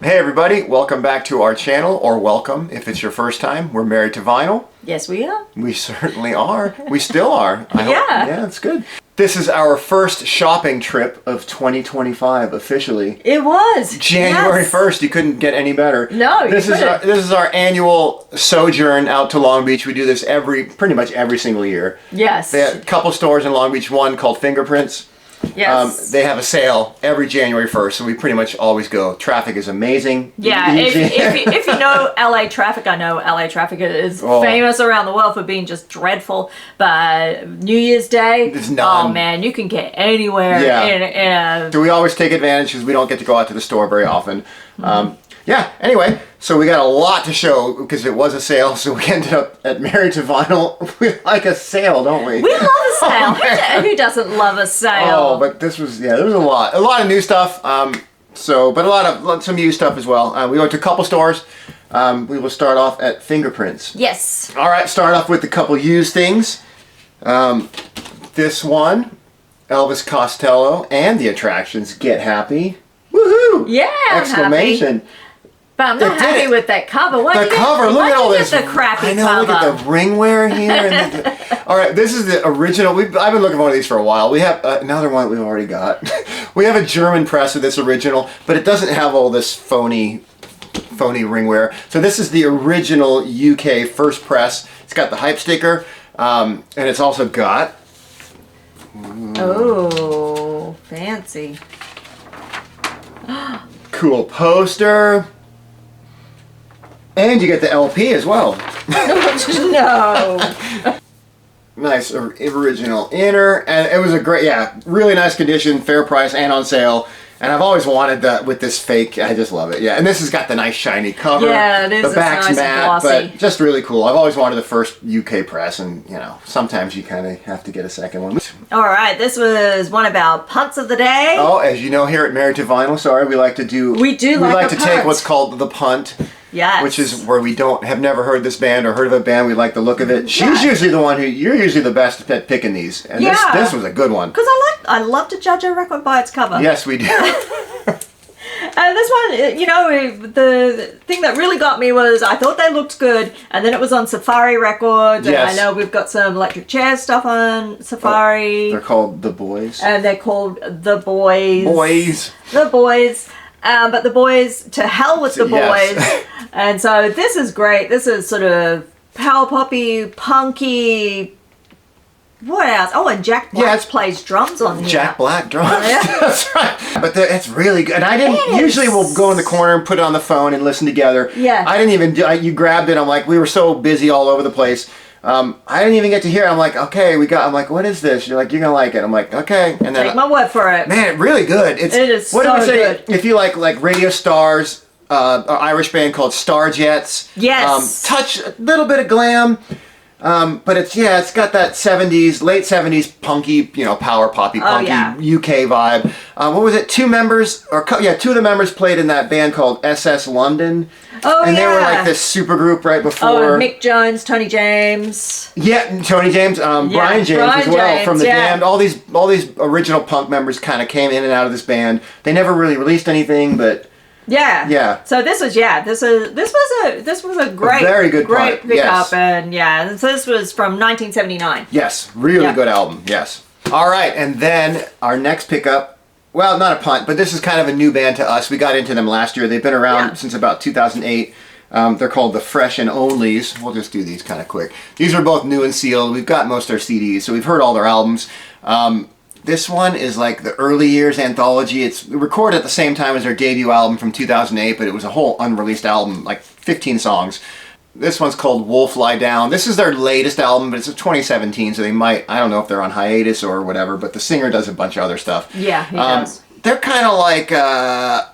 Hey everybody, welcome back to our channel, or welcome if it's your first time. We're Married to Vinyl. Yes, we are. We certainly are. We still are. Yeah, it's good. This is our first shopping trip of 2025 officially. It was. January 1st, you couldn't get any better. No, this is our annual sojourn out to Long Beach. We do this pretty much every single year. Yes. They have a couple stores in Long Beach, one called Fingerprints. Yes. They have a sale every January 1st, so we pretty much always go. Traffic is amazing. Yeah, if you know LA traffic, I know LA traffic is famous around the world for being just dreadful. But New Year's Day, oh man, you can get anywhere. Yeah. So we always take advantage because we don't get to go out to the store very often. Yeah, anyway, so we got a lot to show because it was a sale, so we ended up at Married to Vinyl. We like a sale, don't we? We love a sale. Who doesn't love a sale? Oh, but this was, there was a lot of new stuff, but some used stuff as well. We went to a couple stores. We will start off at Fingerprints. Yes. All right, start off with a couple used things. This one, Elvis Costello and the Attractions, Get Happy. Woohoo! Yeah, exclamation. I'm happy. But I'm not happy with that cover. Look at all this. The crappy I know. cover. Look at the ring wear here. All right, this is the original. I've been looking for one of these for a while. We have another one that we've already got. We have a German press of this original, but it doesn't have all this phony ring wear. So this is the original UK first press. It's got the hype sticker, and it's also got. Oh, fancy. Cool poster. And you get the LP as well. No. Nice original inner, and it was a great, really nice condition, fair price, and on sale. And I've always wanted that with this fake. I just love it. Yeah, and this has got the nice shiny cover. Yeah, it is. The back's nice matte, and but just really cool. I've always wanted the first UK press, and sometimes you kind of have to get a second one. All right, this was one of our punts of the day. Oh, as you know, here at Married to Vinyl, we like to do. We like to take what's called the punt. Yes. Which is where we have never heard this band or heard of a band. We like the look of it. She's usually the one you're usually the best at picking these. And this was a good one. Because I love to judge a record by its cover. Yes, we do. And this one, the thing that really got me was I thought they looked good, and then it was on Safari Records, and I know we've got some Electric Chair stuff on Safari. They're called The Boys. And they're called The Boys. Boys. The Boys. But the Boys, to hell with the Boys. Yes. And so this is great. This is sort of power poppy, punky. What else? Oh, and Jack Black plays drums on here. Jack Black drums. Yeah. That's right. But it's really good. And I didn't usually we'll go in the corner and put it on the phone and listen together. Yeah. I didn't even you grabbed it. I'm like, we were so busy all over the place. I didn't even get to hear it. I'm like, okay, I'm like, what is this? You're like, you're gonna like it. I'm like, okay. And then take my word for it. Man, really good. It is so good. If you like Radio Stars, an Irish band called Starjets. Yes. Touch a little bit of glam. But it's got that late 70s punky, power poppy, punky UK vibe. What was it? Two of the members played in that band called SS London. Oh, and they were like this super group right before. Oh, Mick Jones, Tony James. Yeah, Tony James, Brian James as well from the Damned. All these original punk members kind of came in and out of this band. They never really released anything, but. Yeah. So this was a great, very good pickup, yes. And so this was from 1979. Yes, really good album. Yes. All right, and then our next pickup. Well, not a punt, but this is kind of a new band to us. We got into them last year. They've been around since about 2008. They're called the Fresh and Onlys. We'll just do these kind of quick. These are both new and sealed. We've got most of their CDs, so we've heard all their albums. This one is like the early years anthology. It's recorded at the same time as their debut album from 2008, but it was a whole unreleased album, like 15 songs. This one's called Wolf Lie Down. This is their latest album, but it's 2017, so they might, I don't know if they're on hiatus or whatever, but the singer does a bunch of other stuff. Yeah, he does. They're kind of like,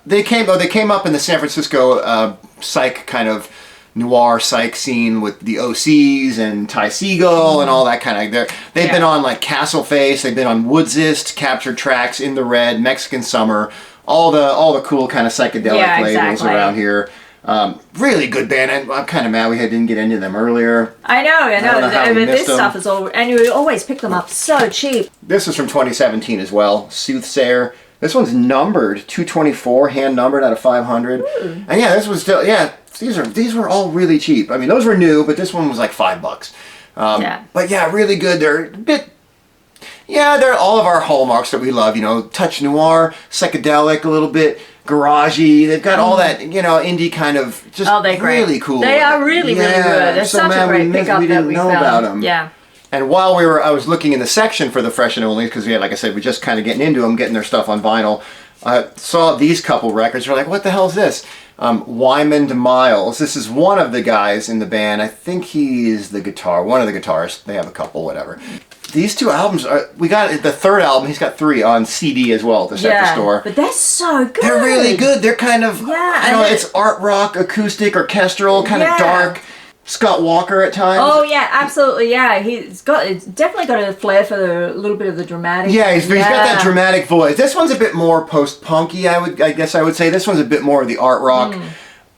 they came up in the San Francisco psych kind of noir psych scene with the OCs and Ty Segall and all that kind of. They've been on like Castle Face. They've been on Woodsist, Captured Tracks, In the Red, Mexican Summer, all the cool kind of psychedelic labels around here. Really good band, and I'm kind of mad we didn't get into them earlier. I know. This stuff is all, and you always pick them up so cheap. This is from 2017 as well. Soothsayer. This one's numbered 224, hand numbered out of 500. And yeah, this was still, yeah, these were all really cheap. I mean, those were new, but this one was like $5. But yeah, really good. They're a bit, yeah, they're all of our hallmarks that we love, you know, touch noir, psychedelic a little bit, garagey. They've got all that, you know, indie kind of, just they're really great. cool. They are really, really good. They're such a great pickup we didn't know about them. Yeah. And while I was looking in the section for the fresh and only, because like I said, we're just kind of getting into them, getting their stuff on vinyl. Saw these couple records. We're like, what the hell is this? Wyman Miles. This is one of the guys in the band. I think he is one of the guitarists. They have a couple, whatever. These two albums, we got the third album, he's got 3 on CD as well at the Sector Store. But they're so good. They're really good. They're kind of, I don't know, it's art rock, acoustic, orchestral, kind of dark. Scott Walker at times. Oh yeah, absolutely. Yeah, it's definitely got a flair for a little bit of the dramatic. Yeah, he's got that dramatic voice. This one's a bit more post-punky. I guess I would say this one's a bit more of the art rock.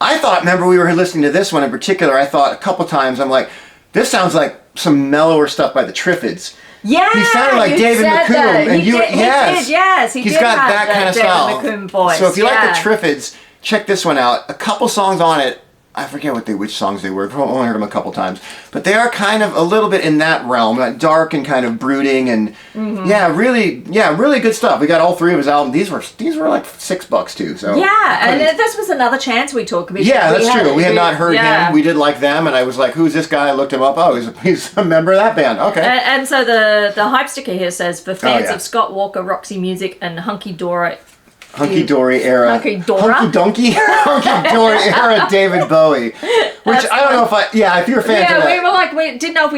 I thought, remember we were listening to this one in particular. I thought a couple times, I'm like, this sounds like some mellower stuff by the Triffids. Yeah, he sounded like David McComb, and he's got that kind of style. Voice. So if you like the Triffids, check this one out. A couple songs on it. I forget which songs they were. I've only heard them a couple times, but they are kind of a little bit in that realm, that dark and kind of brooding, and really good stuff. We got all 3 of his albums. These were like $6 too. So and this was another chance we took. Yeah, that's true. We had not heard him. We did like them, and I was like, "Who's this guy?" I looked him up. Oh, he's a member of that band. Okay. And so the hype sticker here says, for fans of Scott Walker, Roxy Music, and Hunky Dory era. Hunky Donkey? Hunky Dory era David Bowie. Which I don't know if you're a fan of that. we were like, we didn't know if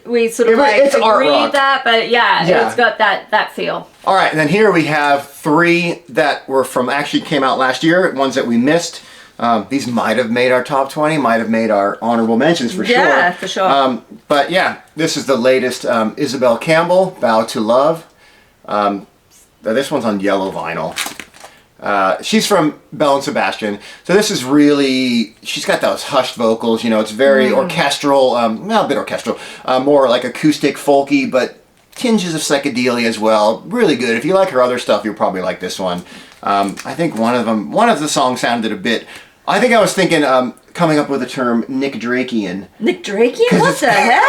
we sort of it's agreed that, but it's got that feel. All right, and then here we have 3 that were actually came out last year, ones that we missed. These might have made our top 20, might have made our honorable mentions for sure. Yeah, for sure. But yeah, this is the latest Isabel Campbell, Bow to Love. This one's on yellow vinyl. She's from Belle and Sebastian, so this is really, she's got those hushed vocals, you know, it's very orchestral, well, a bit orchestral, more like acoustic, folky, but tinges of psychedelia as well. Really good. If you like her other stuff, you'll probably like this one. I think one of the songs sounded a bit, I think I was thinking, coming up with the term Nick Drakean. Nick Drakean? What the heck?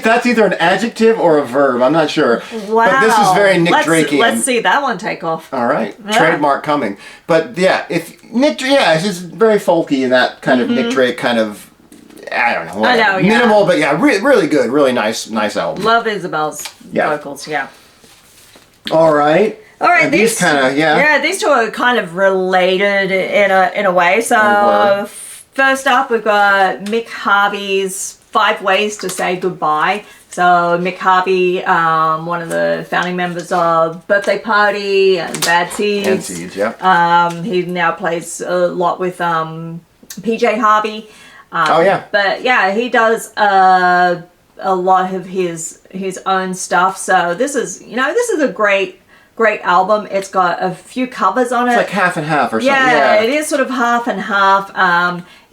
That's either an adjective or a verb. I'm not sure. Wow. But this is very Nick Drakean. Let's see that one take off. All right. Yeah. Trademark coming. But yeah, it's very folky in that kind of Nick Drake kind of, I don't know. I know, yeah. Minimal, but yeah, really good. Really nice album. Love Isabel's vocals, yeah. All right. And these kind of, these two are kind of related in a way. So first up, we've got Mick Harvey's 5 Ways to Say Goodbye. So Mick Harvey, one of the founding members of Birthday Party and Bad Seeds. And Seeds, yeah. He now plays a lot with PJ Harvey. But yeah, he does a lot of his own stuff. So this is a great album. It's got a few covers on it. It's like half and half or something. Yeah, it is sort of half and half.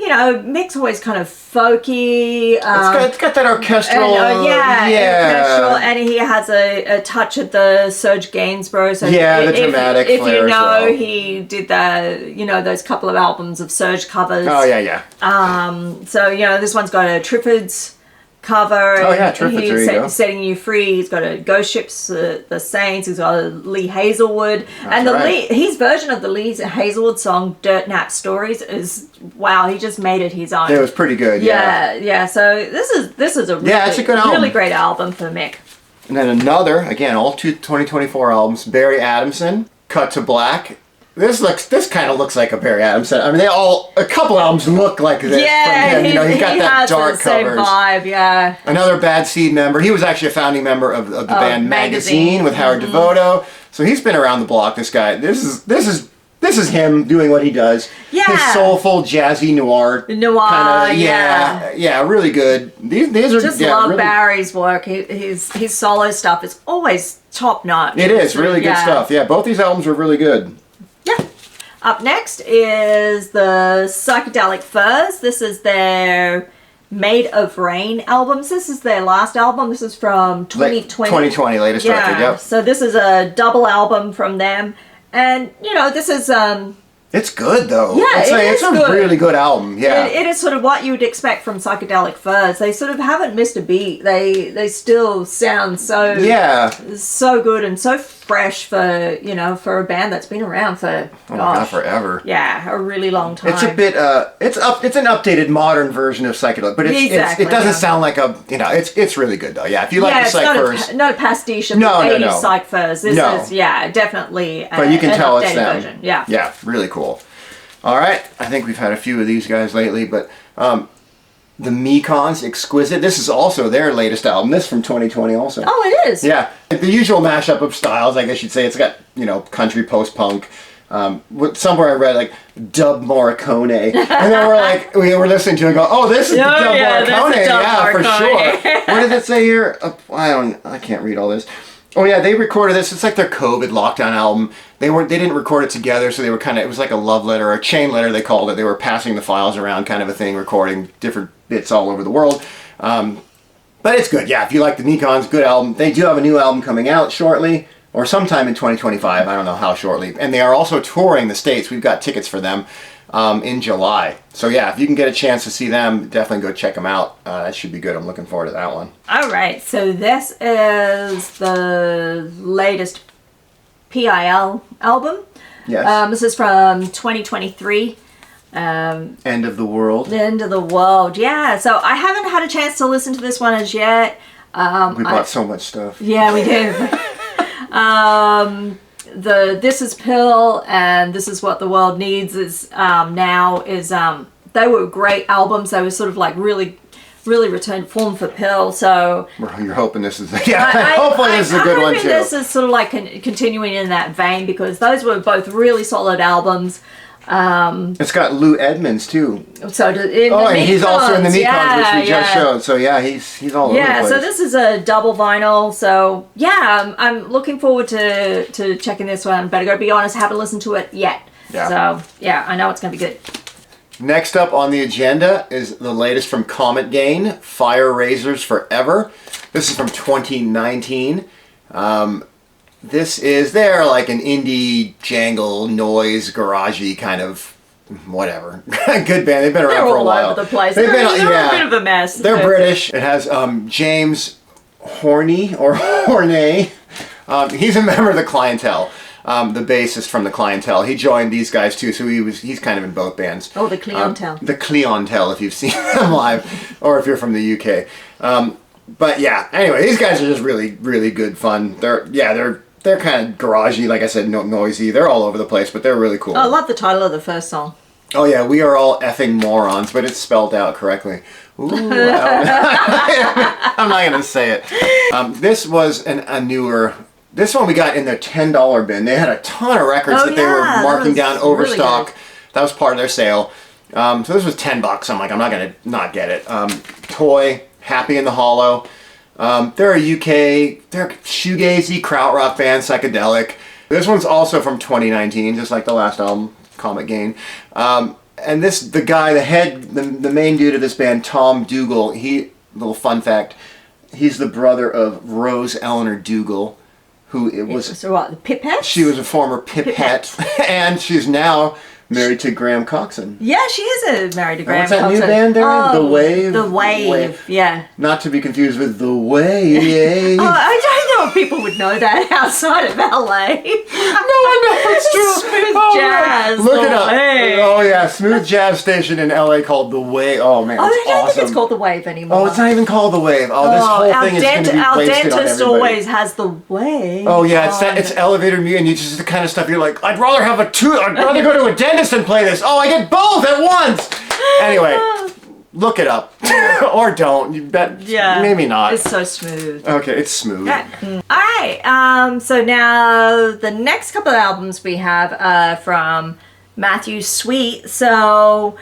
Mick's always kind of folky. It's got that orchestral. Orchestral, and he has a touch of the Serge Gainsbourg. So the dramatic if flair you know, as well. he did those couple of albums of Serge covers. Oh yeah. So this one's got a Triffids cover. Oh yeah, Triffids. Setting You Free. He's got a Ghost Ships, the Saints. He's got a Lee Hazelwood, and his version of the Lee Hazelwood song "Dirt Nap Stories" is wow. He just made it his own. It was pretty good. Yeah. So this is a it's a good album. Really great album for Mick. And then another, again, all 2024 albums. Barry Adamson, Cut to Black. This kind of looks like a Barry Adamson. I mean, a couple albums look like this from him. He's got that dark covers. Same vibe, yeah. Another Bad Seed member. He was actually a founding member of the band Magazine with Howard Devoto. So he's been around the block. This guy. This is him doing what he does. Yeah. His soulful, jazzy noir. Yeah, really good. These are just love Barry's work. His solo stuff is always top notch. It is really good stuff. Yeah, both these albums are really good. Yeah. Up next is the Psychedelic Furs. This is their Made of Rain albums. This is their last album. This is from 2020. 2020, latest record, yep. So this is a double album from them. And, you know, this is... It's good, though. Yeah, it's a good. Really good album, yeah. It is sort of what you would expect from Psychedelic Furs. They sort of haven't missed a beat. They still sound so good and so fresh for, you know, for a band that's been around for, forever. Yeah, a really long time. It's a bit, it's an updated modern version of Psychedelic, but it doesn't sound like a, you know, it's really good, though. Yeah, if you like the Psych Furs. Not a pastiche of the 80s Psych Furs. This is, definitely but you can tell it's them. Version. Yeah. Yeah, really cool. All right, I think we've had a few of these guys lately, but the Mekons, Exquisite. This is also their latest album. This is from 2020 also. Oh, it is? Yeah. The usual mashup of styles, I guess you'd say. It's got, you know, country, post-punk. Somewhere I read, like, dub Morricone. And then we were listening to it and go, oh, this is the dub Morricone. For sure. What does it say here? I can't read all this. Oh yeah, they recorded this. It's like their COVID lockdown album. They didn't record it together, so they were it was like a love letter or a chain letter, they called it. They were passing the files around, kind of a thing, recording different bits all over the world. But it's good. Yeah, if you like the Mekons, good album. They do have a new album coming out shortly, or sometime in 2025. I don't know how shortly. And they are also touring the States. We've got tickets for them in July. So yeah, if you can get a chance to see them, definitely go check them out. That should be good. I'm looking forward to that one. All right, so this is the latest PIL album. Yes. This is from 2023. End of the World. The End of the World, yeah. So I haven't had a chance to listen to this one as yet. We bought so much stuff. Yeah, we did. This is Pill and This Is What the World Needs is they were great albums. They were sort of like really returned form for Pill. So you're hoping this is hopefully this is a good one too. This is sort of like continuing in that vein because those were both really solid albums. It's got Lou Edmonds too. So and he's also in the Mekons, which we just showed. So yeah, he's all over the place. Yeah, so this is a double vinyl. So yeah, I'm looking forward to checking this one. But I gotta be honest, haven't listened to it yet. Yeah. So yeah, I know it's gonna be good. Next up on the agenda is the latest from Comet Gain, Fire Razors Forever. This is from 2019. They're like an indie jangle noise garagey kind of whatever. Good band. They've been around for a while. They're all over the place. They're a bit of a mess. They're British. It has James Horney or Horney. He's a member of the Clientele. The bassist from the Clientele. He joined these guys too, so he's kind of in both bands. Oh, the Clientele. The Clientele, if you've seen them live, or if you're from the UK. But yeah, anyway, these guys are just really, really good fun. They're kind of garagey, like I said, noisy. They're all over the place, but they're really cool. I love the title of the first song. Oh yeah, We Are All Effing Morons, but it's spelled out correctly. Ooh, I'm not gonna say it. This was a newer. This one we got in their $10 bin. They had a ton of records that they were marking down overstock. Really that was part of their sale. So this was $10. I'm like, I'm not gonna not get it. Toy, Happy in the Hollow. They're a they're shoegazy krautrock band, psychedelic. This one's also from 2019, just like the last album, Comet Gain. And the main dude of this band, Tom Dougal, little fun fact, he's the brother of Rose Eleanor Dougal, who So what, the Pipette? She was a former Pipette, and she's now married to Graham Coxon. Yeah, she is married to Graham Coxon. What's that new band there? Oh, The Wave? The Wave, yeah. Not to be confused with The Wave. I don't know if people would know that outside of LA. No, I know, it's true. Smooth jazz. Look it up. Wave. Oh yeah, smooth jazz station in LA called The Wave. Oh man, I don't awesome. think it's called The Wave anymore. Oh, it's not even called The Wave. Oh, this whole thing is going to be our wasted on dentist everybody. always has The Wave. Oh yeah, it's elevator music, and you just the kind of stuff you're like, I'd rather go to a dentist than play this. Oh, I get both at once. Anyway, look it up or don't. You bet. Yeah, maybe not. It's so smooth. Okay, it's smooth. Yeah. All right. So now the next couple of albums we have from Matthew Sweet. So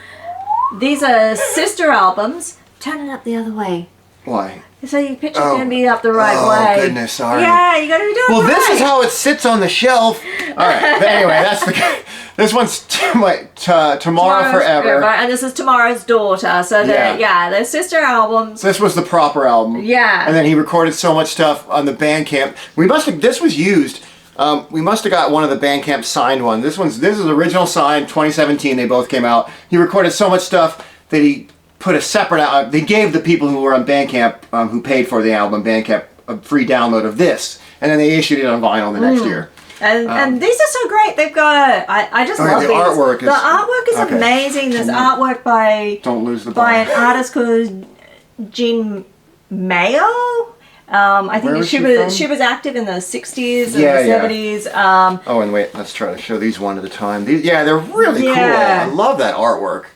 these are sister albums. Turn it up the other way. Why? So your picture's going to be up the right way. Oh, goodness, sorry. Yeah, you got to do it Well, right. this is how it sits on the shelf. All right, but anyway, that's the... This one's Tomorrow Forever. And this is Tomorrow's Daughter. So, they're sister albums. So this was the proper album. Yeah. And then he recorded so much stuff on the Bandcamp. This was used... we must have got one of the Bandcamp signed one. This is original signed, 2017. They both came out. He recorded so much stuff that he put a separate out. They gave the people who were on Bandcamp, who paid for the album Bandcamp, a free download of this, and then they issued it on vinyl the next year. And these are so great. They've got I just love the these. artwork. The artwork is amazing. There's artwork by an artist called Jean Mayo. I think she was active in the 60s and the 70s. Oh, and wait, let's try to show these one at a time. They're really cool. I love that artwork.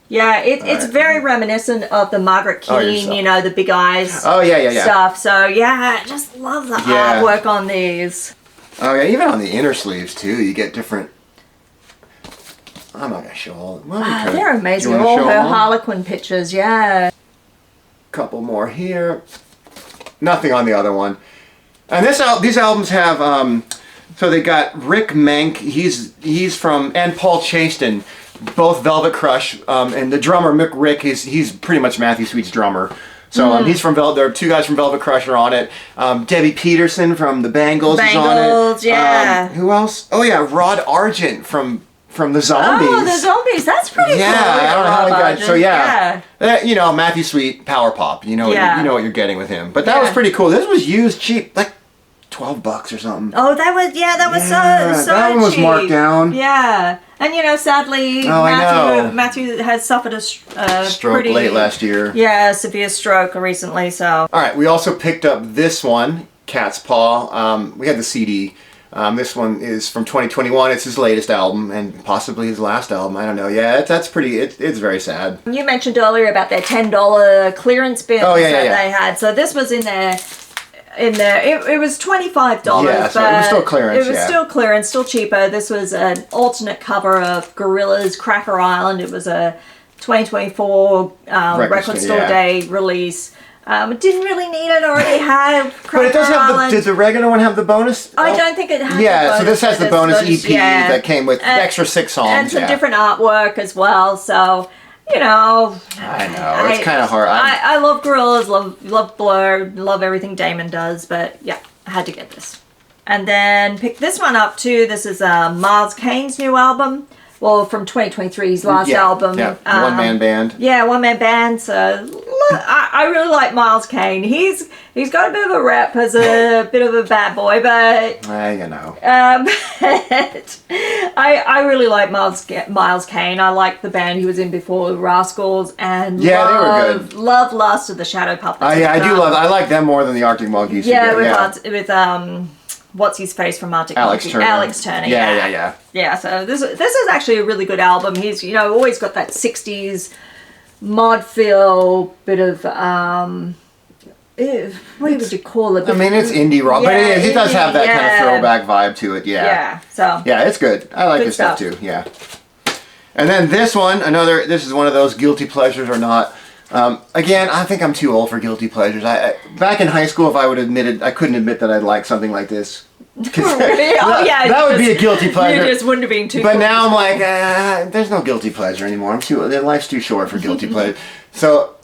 Yeah, it's very reminiscent of the Margaret Keane, the big eyes stuff. So I just love the artwork on these. Oh yeah, even on the inner sleeves too, you get different. I'm not gonna show all. They're amazing. All her Harlequin pictures. Yeah. Couple more here. Nothing on the other one. And these albums have so they got Rick Menck, he's from, and Paul Chaston, both Velvet Crush, and the drummer Mick Rick he's pretty much Matthew Sweet's drummer. So he's from there are two guys from Velvet Crush are on it. Debbie Peterson from the Bangles is on it. Yeah. Who else? Oh yeah, Rod Argent from the Zombies. Oh, the Zombies. That's pretty cool. Yeah, I don't know how he got. So Matthew Sweet, power pop. You know what you're getting with him. But that was pretty cool. This was used cheap, like $12 or something. Oh, that was so that one was cheap. marked down. Yeah, and sadly, Matthew has suffered a stroke late last year. Yeah, severe stroke recently. So. All right, we also picked up this one, Cat's Paw. We had the CD. This one is from 2021. It's his latest album and possibly his last album. I don't know. Yeah, that's pretty. It's very sad. You mentioned earlier about their $10 clearance bins that they had. So this was in there. It was $25. Yeah, so it was still clearance. It was still clearance, still cheaper. This was an alternate cover of Gorillaz' Cracker Island. It was a 2024 Record Store Day release. It didn't really need it. Already had Cracker But it does have Island. Did the regular one have the bonus? I don't think it had. Yeah, so this has the bonus EP that came with extra 6 songs and some different artwork as well. So. I know it's kind of hard. I love Gorillaz, love Blur, love everything Damon does, but I had to get this. And then pick this one up too. This is Miles Kane's new album. Well, from 2023's last album. Yeah, one-man band. Yeah, one-man band. So I really like Miles Kane. He's got a bit of a rep as a bit of a bad boy, but I really like Miles Kane. I like the band he was in before, Rascals, and they were good. Love Last of the Shadow Puppets. I like them more than the Arctic Monkeys. Yeah, with what's his face from Arctic Monkeys? Alex Turner. Yeah. Yeah, so this is actually a really good album. He's always got that 60s mod feel, bit of what would you call it? I mean, it's indie rock, but it does have that kind of throwback vibe to it. Yeah. So it's good. I like this stuff too. Yeah. And then this one, this is one of those guilty pleasures or not. Again, I think I'm too old for guilty pleasures. Back in high school, if I would I couldn't admit that I'd like something like this. That would be a guilty pleasure. You just wouldn't have been too. But now I'm like, there's no guilty pleasure anymore. Life's too short for guilty pleasure. So,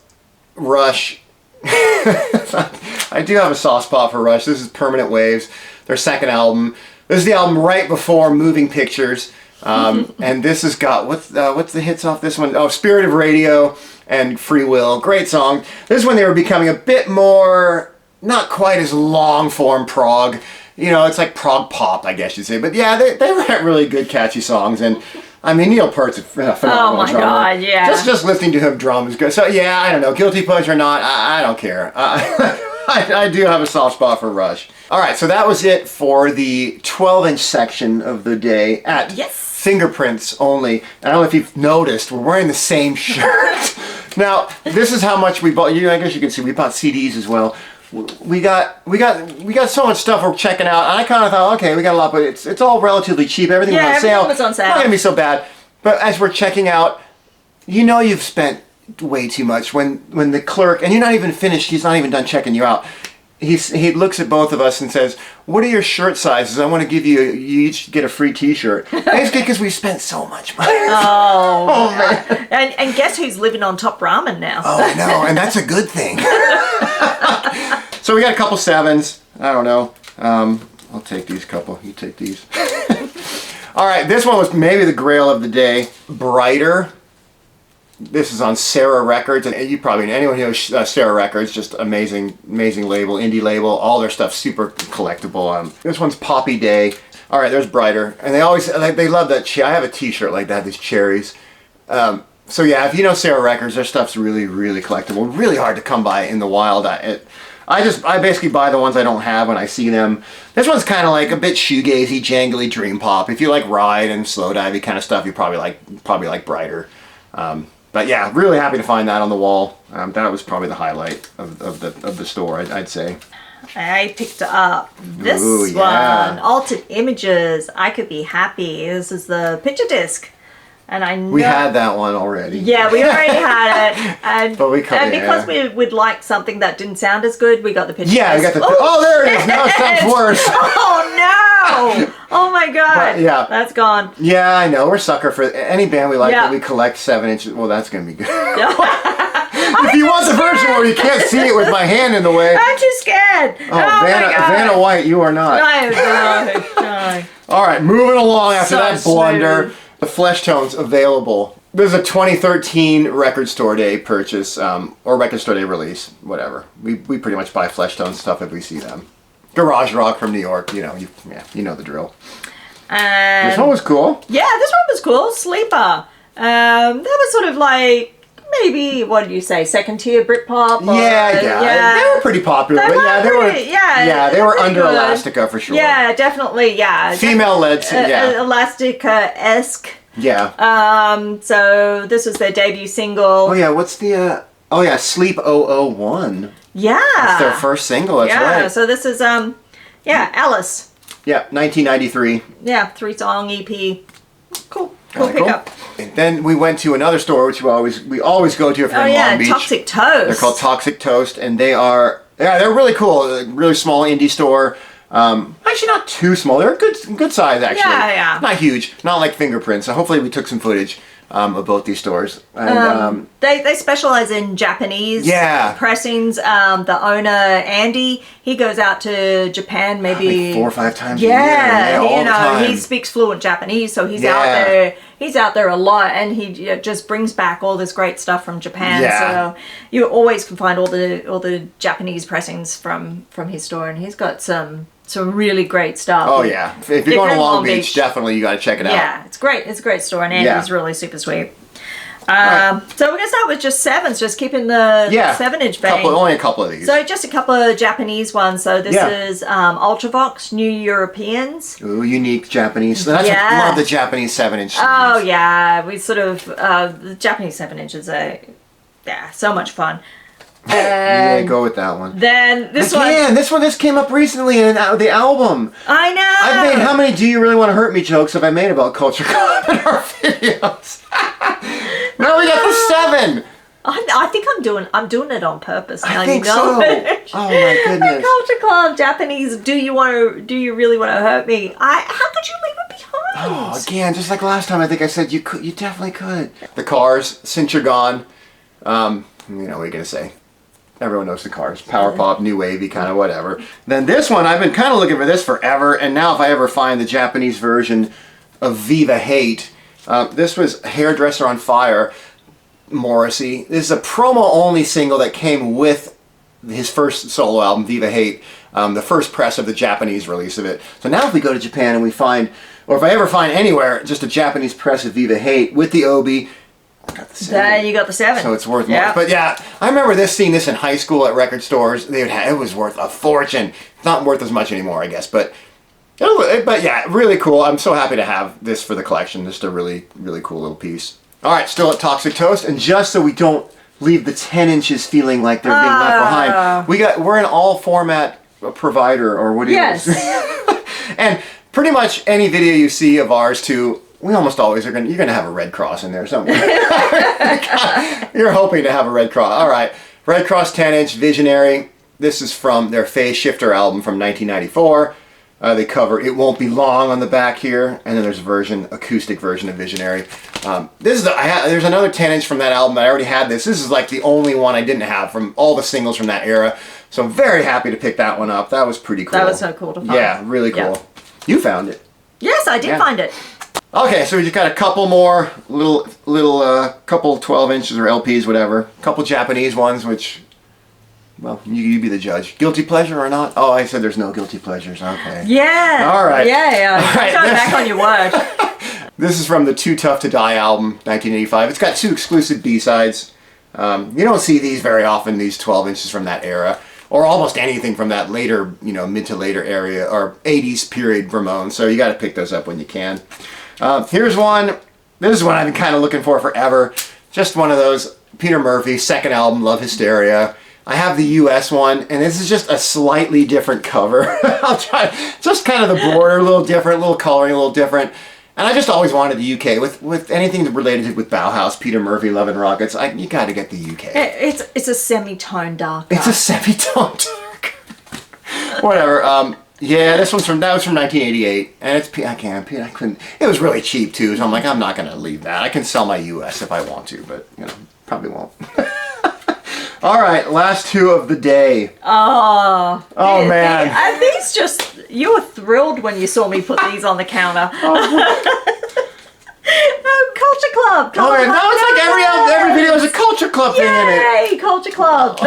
Rush. I do have a soft spot for Rush. This is Permanent Waves, their second album. This is the album right before Moving Pictures. And this has got what's the hits off this one? Oh, Spirit of Radio and Free Will. Great song. This is when they were becoming a bit more, not quite as long form prog. It's like prog pop, I guess you'd say. But yeah, they write really good, catchy songs. And I mean, Neil Peart's a phenomenal drummer. God, yeah. Just listening to him drum is good. So yeah, I don't know, guilty pleasure or not, I don't care. I do have a soft spot for Rush. All right, so that was it for the 12-inch section of the day at Fingerprints only. I don't know if you've noticed, we're wearing the same shirt. Now, this is how much we bought. I guess you can see we bought CDs as well. We got so much stuff we're checking out. And I kind of thought, okay, we got a lot, but it's all relatively cheap. Everything was on sale. Everything was on sale. Not gonna be so bad. But as we're checking out, you've spent way too much. When the clerk, and you're not even finished, he's not even done checking you out. He looks at both of us and says, "What are your shirt sizes? I want to give you each get a free T-shirt." Basically, because we spent so much money. Oh, man. And guess who's living on top ramen now? Oh, I know, and that's a good thing. So we got a couple 7s. I don't know. I'll take these couple. You take these. All right, this one was maybe the grail of the day. Brighter. This is on Sarah Records, and you probably, anyone who knows Sarah Records, just amazing label, indie label. All their stuff super collectible. This one's Poppy Day. All right, there's Brighter, and they love that. I have a T-shirt like that. These cherries. So yeah, if you know Sarah Records, their stuff's really collectible. Really hard to come by in the wild. I basically buy the ones I don't have when I see them. This one's kind of like a bit shoegazy, jangly dream pop. If you like ride and slow divey kind of stuff, you probably like Brighter. But yeah, really happy to find that on the wall. That was probably the highlight of the store, I'd say. I picked up this one, Altered Images. I Could Be Happy. This is the picture disc. And I know, we had that one already. Yeah, we already had it, and but because we'd like something that didn't sound as good, we got the picture. Yeah, disc. we got the. Oh, there it is. Now it sounds worse. Oh no! Oh my god! But, yeah, that's gone. Yeah, I know. We're a sucker for any band we like that we collect 7 inches. Well, that's gonna be good. If you want the version where you can't see it with my hand in the way. I'm too scared. Oh, Vanna White, you are not. No. All right, moving along after that blunder. Smooth. The Flesh Tones available. There's a 2013 Record Store Day purchase, or Record Store Day release, whatever. We pretty much buy Flesh Tones stuff if we see them. Garage rock from New York, you know the drill. This one was cool. Yeah, this one was cool. Sleeper. That was sort of like maybe, what did you say, second tier Britpop? Yeah. They were pretty popular. They were under good. Elastica for sure. Yeah, definitely. Yeah, female led. Elastica-esque. Yeah. So this was their debut single. Oh yeah, what's the? Sleep 001. Yeah. That's their first single. That's right. Yeah. So this is Alice. Yeah, 1993. Yeah, 3-song EP. Cool pickup. And then we went to another store, which we always go to if you're in Long Beach. Toxic Toast. They're called Toxic Toast, and they're really cool. A really small indie store. Actually, not too small. They're good size actually. Yeah. Not huge. Not like Fingerprints. So hopefully we took some footage of both these stores. And, they specialize in Japanese pressings. The owner Andy, he goes out to Japan maybe 4 or 5 times a year. Yeah, all the time. He speaks fluent Japanese, so he's out there. He's out there a lot, and he just brings back all this great stuff from Japan. Yeah. So you always can find all the Japanese pressings from his store, and he's got some really great stuff. Oh yeah, if you're going to Long Beach, definitely you got to check it out. Yeah, it's great. It's a great store, and Andy's really super sweet. So we're gonna start with just 7s, just keeping the 7-inch vein. Only a couple of these. So just a couple of Japanese ones. So this is Ultravox, New Europeans. Ooh, unique Japanese. That's love the Japanese 7-inch sleeves. Oh yeah, we sort of the Japanese 7-inches are so much fun. Go with that one. Then this came up recently in the album. I know. I've made how many "Do You Really Want to Hurt Me" jokes have I made about Culture Club in our videos? Now we got the 7. I think I'm doing it on purpose. Now, I think so. Oh my goodness. Culture Club, Japanese. Do you really want to hurt me? How could you leave it behind? Oh, again, just like last time, I think I said you could. You definitely could. The Cars, Since You're Gone. What are you gonna say? Everyone knows the Cars. Power pop, new wavy, kind of whatever. Then this one, I've been kind of looking for this forever, and now if I ever find the Japanese version of Viva Hate, this was Hairdresser on Fire, Morrissey. This is a promo-only single that came with his first solo album, Viva Hate, the first press of the Japanese release of it. So now if we go to Japan and we find, or if I ever find anywhere, just a Japanese press of Viva Hate with the Obi, Then you got the 7. So it's worth more. But yeah, I remember seeing this in high school at record stores. It was worth a fortune. It's not worth as much anymore, I guess. But yeah, really cool. I'm so happy to have this for the collection. Just a really, really cool little piece. All right, still at Toxic Toast. And just so we don't leave the 10 inches feeling like they're being left behind, we're an all format provider, or what do you Yes. And pretty much any video you see of ours too, we almost always you're gonna have a Red Cross in there somewhere. You're hoping to have a Red Cross. All right, Red Cross 10-inch Visionary. This is from their Phase Shifter album from 1994. They cover It Won't Be Long on the back here, and then there's a acoustic version of Visionary. There's another 10-inch from that album. I already had this. This is like the only one I didn't have from all the singles from that era. So I'm very happy to pick that one up. That was pretty cool. That was so cool to find. Yeah, really cool. Yeah. You found it. Yes, I did find it. Okay, so we just got a couple more little couple 12 inches or LPs, whatever. A couple Japanese ones, which, well, you be the judge. Guilty pleasure or not? Oh, I said there's no guilty pleasures. Okay. Yeah. All right. Yeah. All right. Go back on your word. This is from the Too Tough to Die album, 1985. It's got 2 exclusive B-sides. You don't see these very often, these 12 inches from that era, or almost anything from that later, mid to later area, or 80s period Ramones. So you got to pick those up when you can. Here's one. This is one I've been kind of looking for forever. Just one of those Peter Murphy, second album, Love Hysteria. I have the US one, and this is just a slightly different cover. I'll try, just kind of the border, a little different, a little coloring, a little different. And I just always wanted the UK with anything related with Bauhaus, Peter Murphy, Love and Rockets. You got to get the UK. It's a semitone darker. It's a semitone dark. Whatever. Yeah, that was from 1988, and I couldn't. It was really cheap too, so I'm like, I'm not gonna leave that. I can sell my US if I want to, but probably won't. All right, last 2 of the day. Oh man. And these just, you were thrilled when you saw me put these on the counter. Culture Club. Oh, no, it's like every video has a Culture Club thing in it. Yay, Culture Club.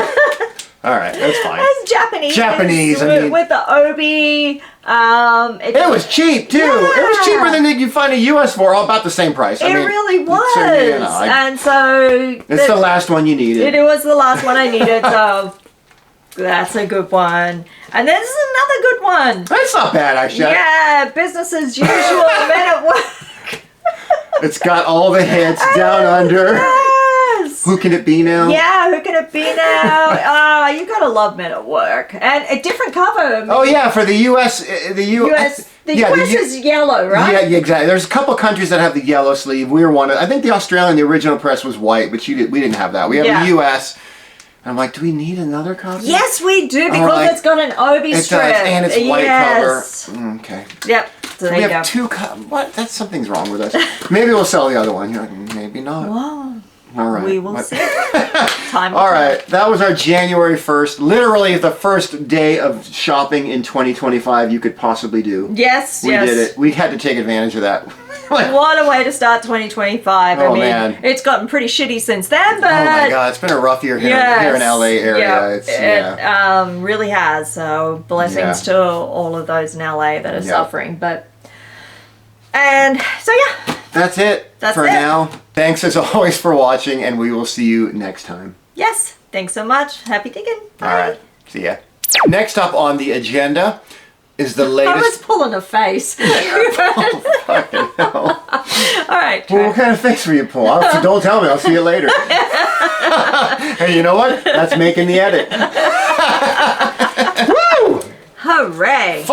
All right, that's fine. It's Japanese. Japanese, with the obi. It was cheap too. Yeah. It was cheaper than you find a US for, all about the same price. It really was. So, and so it's the last one you needed. It was the last one I needed, so that's a good one. And this is another good one. That's not bad, actually. Yeah, business as usual, men at work. It's got all the hits, Down Under. Yes. Who Can It Be Now? Yeah, Who Can It Be Now? You gotta love Men at Work. And a different cover. Oh yeah, for the US, the US is yellow, right? Yeah, exactly. There's a couple countries that have the yellow sleeve. We were one of, I think the Australian, the original press was white, but we didn't have that. We have the US. And I'm like, do we need another copy? Yes, we do, because it's got an obi strip. It does, and it's white cover. Okay. Yep. So there we you have go. 2 what? Something's wrong with us. Maybe we'll sell the other one. You're like, maybe not. Whoa. All right. We will see. Time. All right. That was our January 1st. Literally the first day of shopping in 2025 you could possibly do. Yes, we did it. We had to take advantage of that. What a way to start 2025. Oh, man. It's gotten pretty shitty since then, but... Oh, my God. It's been a rough year here in LA area. Yeah. It really has. So blessings to all of those in LA that are suffering. And so, yeah. That's it for now. Thanks as always for watching, and we will see you next time. Yes. Thanks so much. Happy digging. Bye. All right. See ya. Next up on the agenda is the latest... I was pulling a face. Oh, fucking hell. All right. Well, what kind of face were you pulling? Don't tell me. I'll see you later. Hey, you know what? That's making the edit. Woo! Hooray.